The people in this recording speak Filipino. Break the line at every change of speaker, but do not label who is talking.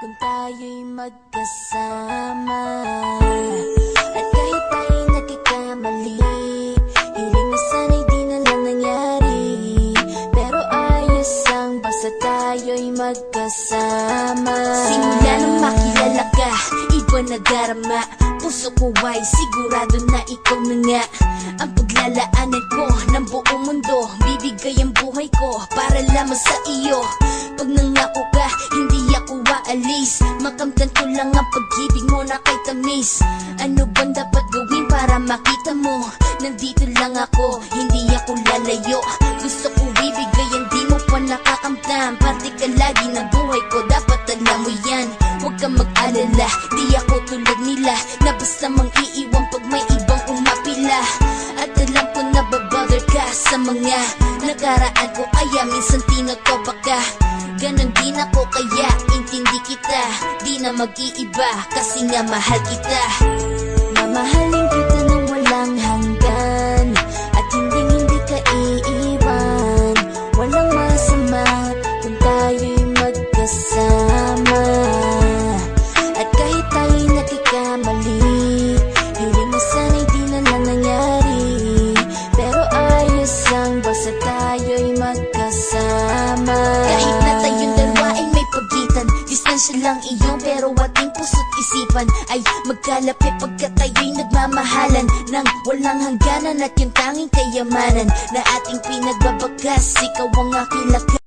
kung tayo'y magkasama. At kahit tayo'y nagkakamali, hiling na sana'y di na lang nangyari. Pero ayos ang basta tayo'y magkasama. Simula nang makilala ka, iba na darama. Puso ko ay sigurado na ikaw na nga ang paglalaanan ko ng buong mundo. Bibigay ang buhay ko para lamang sa iyo. Pag nangako ka, hindi ako aalis. Makamtan ko lang ang pag-ibig mo na kay tamis. Ano bang dapat gawin para makita mo? Nandito lang ako, hindi ako lalayo. Gusto ko bibigay ang di mo pa nakakamtan. Parte ka lagi ng buhay ko, dapat alam mo yan. Huwag kang mag-alala, di ako tulad nila na basta mang iiwan pag may ibang umapila. At alam ko na babother ka sa mga nakaraan ko, kaya minsan tinotoba ka. Ganon din ako, kaya intindi kita. Di na mag-iiba kasi nga mahal kita. Mamahalin kita nang walang hanggan, at hindi ka iiwan. Walang masama kung tayo'y magkasama. At kahit tayo'y nagkakamali, hiling na sana'y di na lang nangyari. Pero ayos lang basta tayo'y magkasama. Kahit na tayong dalawa ay may pagitan, distansya lang iyon pero ating puso't isipan ay magkalapit pagkat tayo'y nagmamahalan ng walang hangganan. At yung tanging kayamanan na ating pinagbabagas, ikaw ang aking lakas.